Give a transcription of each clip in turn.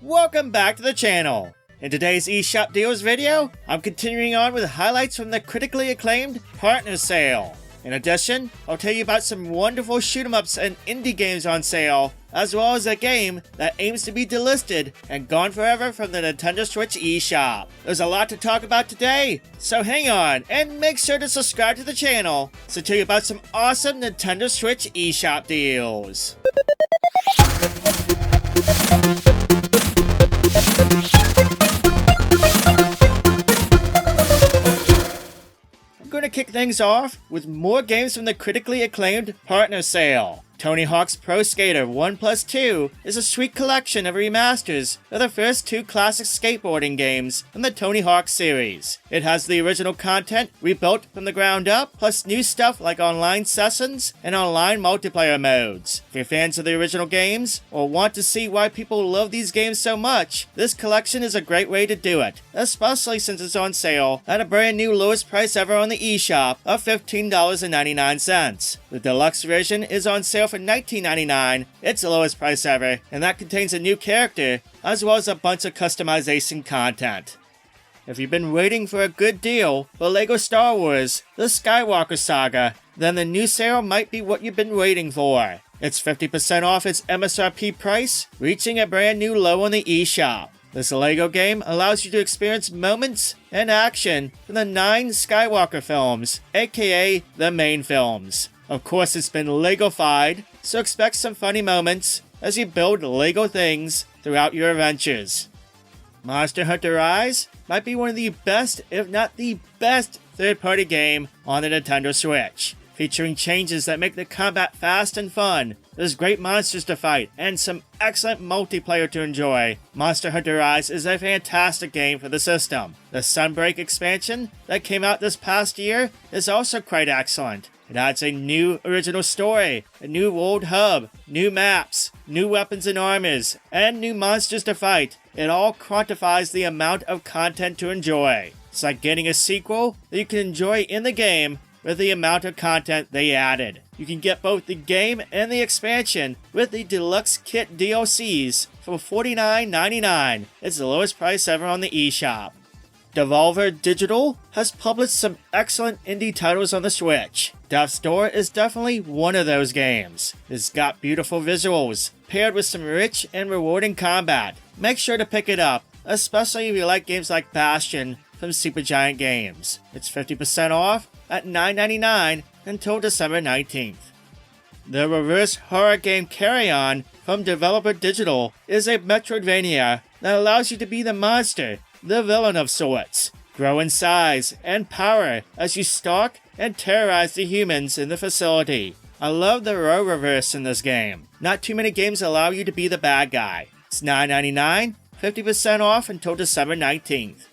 Welcome back to the channel. In today's eShop deals video, I'm continuing on with highlights from the critically acclaimed partner sale. In addition, I'll tell you about some wonderful shoot-em-ups and indie games on sale, as well as a game that aims to be delisted and gone forever from the Nintendo Switch eShop. There's a lot to talk about today, so hang on and make sure to subscribe to the channel to tell you about some awesome Nintendo Switch eShop deals. I'm going to kick things off with more games from the critically acclaimed partner sale. Tony Hawk's Pro Skater 1+2 is a sweet collection of remasters of the first two classic skateboarding games from the Tony Hawk series. It has the original content rebuilt from the ground up, plus new stuff like online sessions and online multiplayer modes. If you're fans of the original games, or want to see why people love these games so much, this collection is a great way to do it, especially since it's on sale at a brand new lowest price ever on the eShop of $15.99. The deluxe version is on sale for $19.99, it's the lowest price ever, and that contains a new character, as well as a bunch of customization content. If you've been waiting for a good deal for LEGO Star Wars, the Skywalker Saga, then the new sale might be what you've been waiting for. It's 50% off its MSRP price, reaching a brand new low on the eShop. This LEGO game allows you to experience moments and action from the 9 Skywalker films, aka the main films. Of course, it's been LEGO-fied, so expect some funny moments as you build LEGO things throughout your adventures. Monster Hunter Rise might be one of the best, if not the best, third-party game on the Nintendo Switch. Featuring changes that make the combat fast and fun, there's great monsters to fight, and some excellent multiplayer to enjoy. Monster Hunter Rise is a fantastic game for the system. The Sunbreak expansion that came out this past year is also quite excellent. It adds a new original story, a new world hub, new maps, new weapons and armors, and new monsters to fight. It all quantifies the amount of content to enjoy. It's like getting a sequel that you can enjoy in the game with the amount of content they added. You can get both the game and the expansion with the Deluxe Kit DLCs for $49.99. It's the lowest price ever on the eShop. Devolver Digital has published some excellent indie titles on the Switch. Death's Door is definitely one of those games. It's got beautiful visuals, paired with some rich and rewarding combat. Make sure to pick it up, especially if you like games like Bastion from Supergiant Games. It's 50% off at $9.99 until December 19th. The reverse horror game CARRION from Devolver Digital is a Metroidvania that allows you to be the monster, the villain of sorts. Grow in size and power as you stalk and terrorize the humans in the facility. I love the role reverse in this game. Not too many games allow you to be the bad guy. It's $9.99, 50% off until December 19th.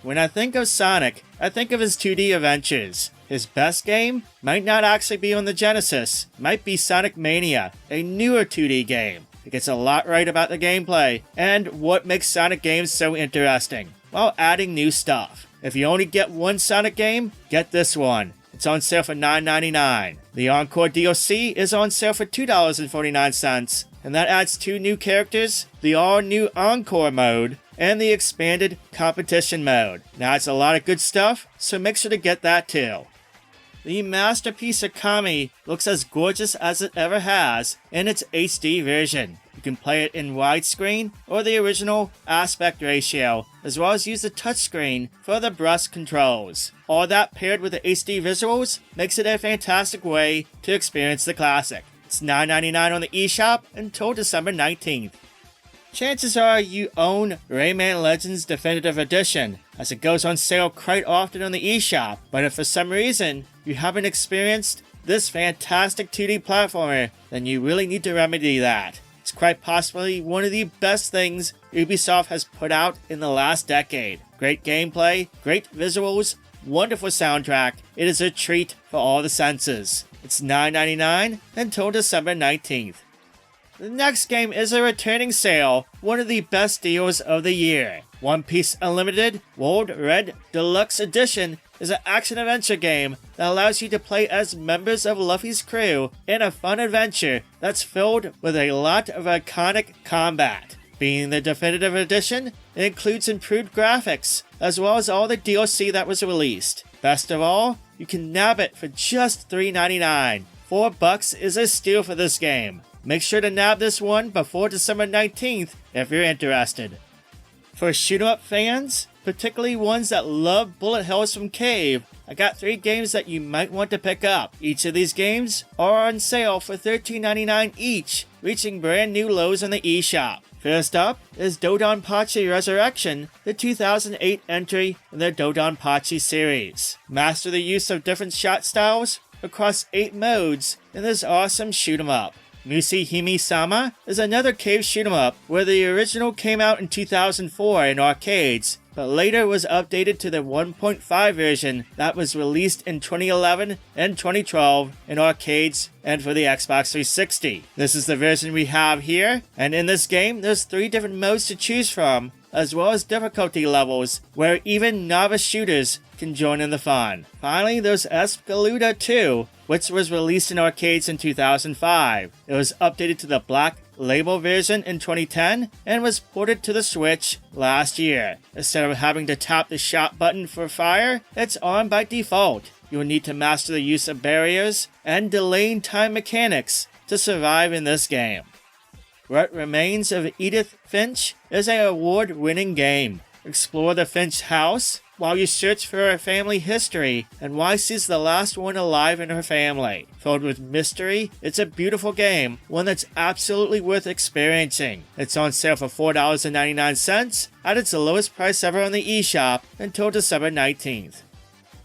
When I think of Sonic, I think of his 2D adventures. His best game might not actually be on the Genesis. It might be Sonic Mania, a newer 2D game. It gets a lot right about the gameplay and what makes Sonic games so interesting, while adding new stuff. If you only get one Sonic game, get this one. It's on sale for $9.99. The Encore DLC is on sale for $2.49, and that adds 2 new characters, the all-new Encore mode, and the expanded competition mode. Now it's a lot of good stuff, so make sure to get that too. The masterpiece OKAMI looks as gorgeous as it ever has in its HD version. You can play it in widescreen or the original aspect ratio, as well as use the touchscreen for the brush controls. All that paired with the HD visuals makes it a fantastic way to experience the classic. It's $9.99 on the eShop until December 19th. Chances are you own Rayman Legends Definitive Edition, as it goes on sale quite often on the eShop, but if for some reason you haven't experienced this fantastic 2D platformer, then you really need to remedy that. It's quite possibly one of the best things Ubisoft has put out in the last decade. Great gameplay, great visuals, wonderful soundtrack. It is a treat for all the senses. It's $9.99 until December 19th. The next game is a returning sale, one of the best deals of the year. One Piece Unlimited World Red Deluxe Edition is an action-adventure game that allows you to play as members of Luffy's crew in a fun adventure that's filled with a lot of iconic combat. Being the definitive edition, it includes improved graphics, as well as all the DLC that was released. Best of all, you can nab it for just $3.99. $4 is a steal for this game. Make sure to nab this one before December 19th if you're interested. For shoot-'em-up fans, particularly ones that love bullet hells from Cave, I got 3 games that you might want to pick up. Each of these games are on sale for $13.99 each, reaching brand new lows on the eShop. First up is Dodonpachi Resurrection, the 2008 entry in the Dodonpachi series. Master the use of different shot styles across 8 modes in this awesome shoot-'em-up. Musehime-sama is another cave shoot-'em-up where the original came out in 2004 in arcades, but later was updated to the 1.5 version that was released in 2011 and 2012 in arcades and for the Xbox 360. This is the version we have here, and in this game there's 3 different modes to choose from, as well as difficulty levels where even novice shooters can join in the fun. Finally, there's Escaluda 2, which was released in arcades in 2005. It was updated to the Black Label version in 2010 and was ported to the Switch last year. Instead of having to tap the shot button for fire, it's on by default. You will need to master the use of barriers and delaying time mechanics to survive in this game. What Remains of Edith Finch is an award-winning game. Explore the Finch house while you search for her family history and why she's the last one alive in her family. Filled with mystery, it's a beautiful game, one that's absolutely worth experiencing. It's on sale for $4.99 at its lowest price ever on the eShop until December 19th.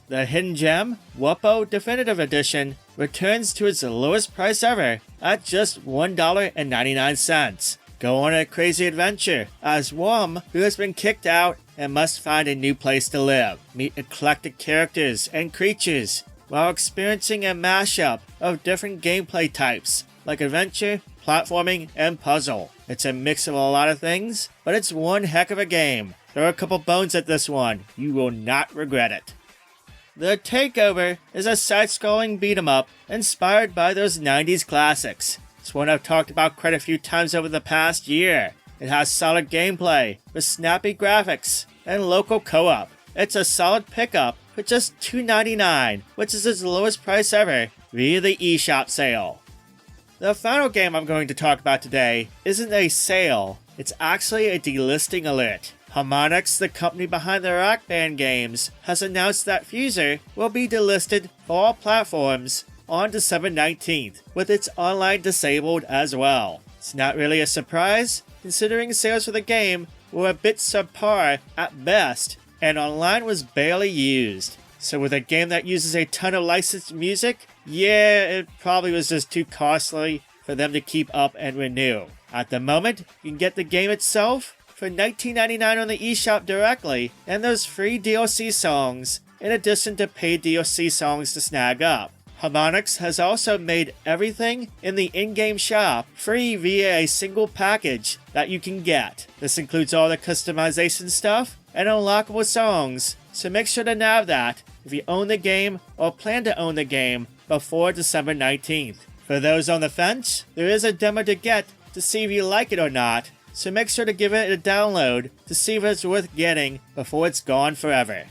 The hidden gem, Wuppo Definitive Edition, returns to its lowest price ever at just $1.99. Go on a crazy adventure as Wum, who has been kicked out and must find a new place to live. Meet eclectic characters and creatures while experiencing a mashup of different gameplay types like adventure, platforming, and puzzle. It's a mix of a lot of things, but it's one heck of a game. Throw a couple bones at this one, you will not regret it. The TakeOver is a side-scrolling beat-em-up inspired by those 90s classics. It's one I've talked about quite a few times over the past year. It has solid gameplay with snappy graphics and local co-op. It's a solid pickup for just $2.99, which is its lowest price ever via the eShop sale. The final game I'm going to talk about today isn't a sale, it's actually a delisting alert. Harmonix, the company behind the Rock Band games, has announced that Fuser will be delisted for all platforms on December 19th, with its online disabled as well. It's not really a surprise, considering sales for the game were a bit subpar at best, and online was barely used. So with a game that uses a ton of licensed music, yeah, it probably was just too costly for them to keep up and renew. At the moment, you can get the game itself for $19.99 on the eShop directly, and those free DLC songs, in addition to paid DLC songs to snag up. Harmonix has also made everything in the in-game shop free via a single package that you can get. This includes all the customization stuff and unlockable songs, so make sure to nab that if you own the game or plan to own the game before December 19th. For those on the fence, there is a demo to get to see if you like it or not, so make sure to give it a download to see if it's worth getting before it's gone forever.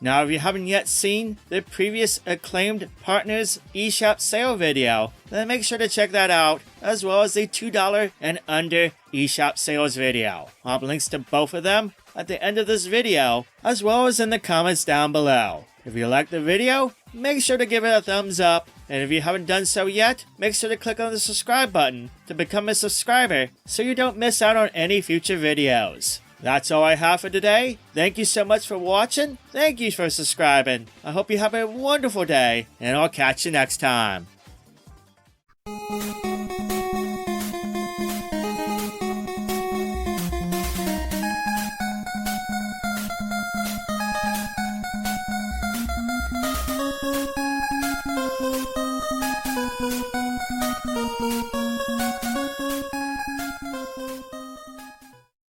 Now, if you haven't yet seen the previous Acclaimed Partners eShop sale video, then make sure to check that out, as well as the $2 and under eShop sales video. I'll have links to both of them at the end of this video, as well as in the comments down below. If you liked the video, make sure to give it a thumbs up, and if you haven't done so yet, make sure to click on the subscribe button to become a subscriber so you don't miss out on any future videos. That's all I have for today. Thank you so much for watching. Thank you for subscribing. I hope you have a wonderful day, and I'll catch you next time. Thank you.